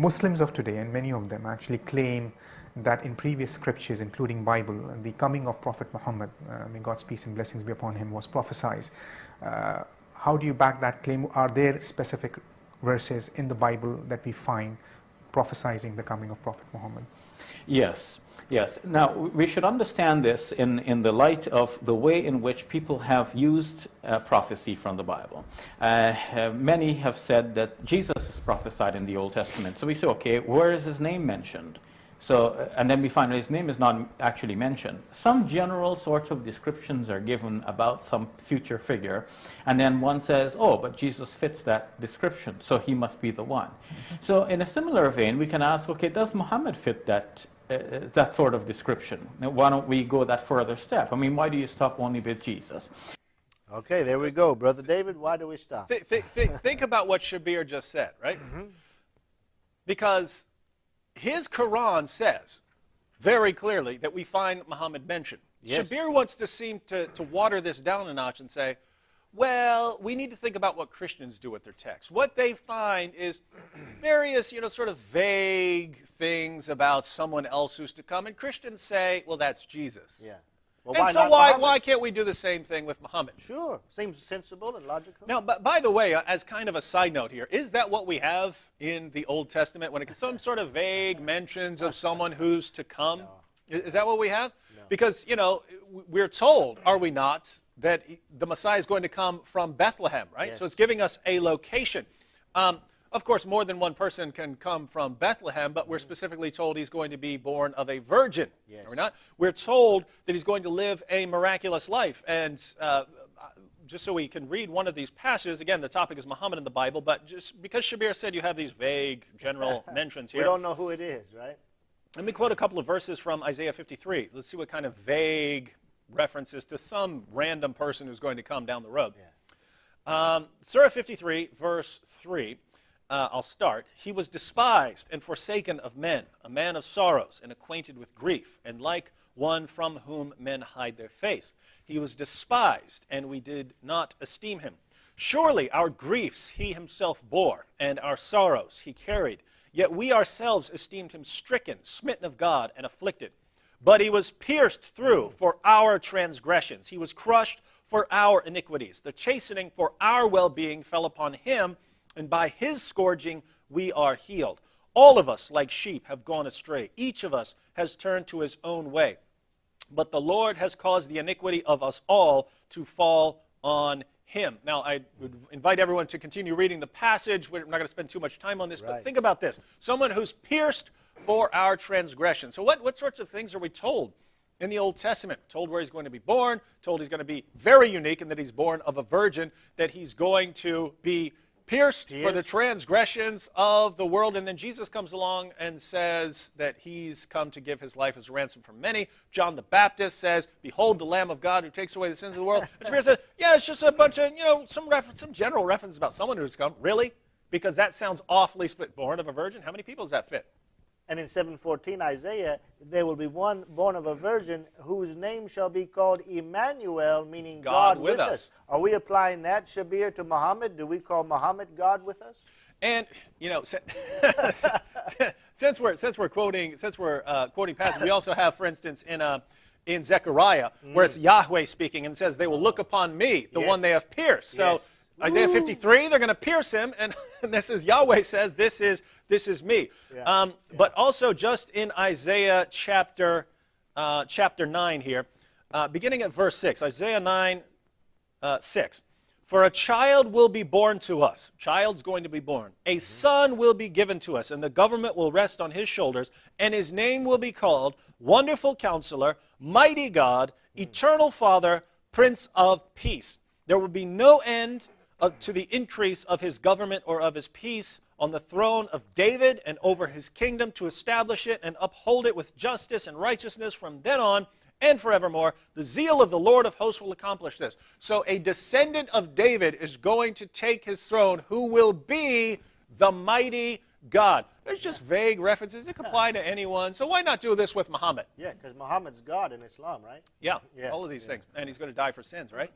Muslims of today, and many of them actually claim that in previous scriptures, including Bible, the coming of Prophet Muhammad, may God's peace and blessings be upon him, was prophesied. How do you back that claim? Are there specific verses in the Bible that we find prophesying the coming of Prophet Muhammad? Yes. Yes. Now, we should understand this in the light of the way in which people have used prophecy from the Bible. Many have said that Jesus is prophesied in the Old Testament. So we say, okay, where is his name mentioned? So, and then we find that his name is not actually mentioned. Some general sorts of descriptions are given about some future figure, and then one says, oh, but Jesus fits that description, so he must be the one. So in a similar vein, we can ask, okay, does Muhammad fit that sort of description? Now, why don't we go that further step? I mean, why do you stop only with Jesus? Okay, there we go. Brother David, why do we stop? Think about what Shabir just said, right? Because his Quran says very clearly that we find Muhammad mentioned. Yes. Shabir wants to seem to water this down a notch and say, well, we need to think about what Christians do with their text. What they find is various, sort of vague things about someone else who's to come. And Christians say, well, that's Jesus. Yeah. Well, and so why can't we do the same thing with Muhammad? Sure. Seems sensible and logical. Now, but by the way, as kind of a side note here, is that what we have in the Old Testament? When it's some sort of vague mentions of someone who's to come? No. Is that what we have? No. Because, we're told, are we not, that the Messiah is going to come from Bethlehem, right? Yes. So it's giving us a location. Of course, more than one person can come from Bethlehem, but we're specifically told he's going to be born of a virgin. Yes. Are we not? We're told that he's going to live a miraculous life. And just so we can read one of these passages, again, the topic is Muhammad in the Bible, but just because Shabir said you have these vague general mentions here. We don't know who it is, right? Let me quote a couple of verses from Isaiah 53. Let's see what kind of vague references to some random person who's going to come down the road. Yeah. Surah 53, verse 3. I'll start. He was despised and forsaken of men, a man of sorrows and acquainted with grief, and like one from whom men hide their face. He was despised, and we did not esteem him. Surely our griefs he himself bore, and our sorrows he carried. Yet we ourselves esteemed him stricken, smitten of God, and afflicted. But he was pierced through for our transgressions. He was crushed for our iniquities. The chastening for our well-being fell upon him, and by his scourging we are healed. All of us, like sheep, have gone astray. Each of us has turned to his own way. But the Lord has caused the iniquity of us all to fall on him. Now, I would invite everyone to continue reading the passage. We're not going to spend too much time on this, but think about this. Someone who's pierced for our transgression. So what sorts of things are we told in the Old Testament? Told where he's going to be born, told he's going to be very unique in that he's born of a virgin, that he's going to be pierced for the transgressions of the world. And then Jesus comes along and says that he's come to give his life as a ransom for many. John the Baptist says, behold the Lamb of God who takes away the sins of the world. And Shabir said, yeah, it's just a bunch of, some general reference about someone who's come. Really? Because that sounds awfully split. Born of a virgin? How many people does that fit? And in 7:14, Isaiah, there will be one born of a virgin whose name shall be called Emmanuel, meaning God with us. Are we applying that, Shabir, to Muhammad? Do we call Muhammad God with us? And since we're quoting passages, we also have, for instance, in Zechariah, where it's Yahweh speaking, and it says, "They will look upon me, the one they have pierced." So Isaiah 53, they're going to pierce him, and this is Yahweh says, "This is me." Yeah. But also, just in Isaiah chapter 9 here, beginning at verse 6, Isaiah 9, 6. For a child will be born to us. Child's going to be born. A son will be given to us, and the government will rest on his shoulders, and his name will be called Wonderful Counselor, Mighty God, Eternal Father, Prince of Peace. There will be no end to the increase of his government or of his peace on the throne of David and over his kingdom, to establish it and uphold it with justice and righteousness from then on and forevermore. The zeal of the Lord of hosts will accomplish this. So a descendant of David is going to take his throne, who will be the mighty God. There's just vague references. It can apply to anyone. So why not do this with Muhammad? Yeah, because Muhammad's God in Islam, right? Yeah, all of these things. And he's going to die for sins, right?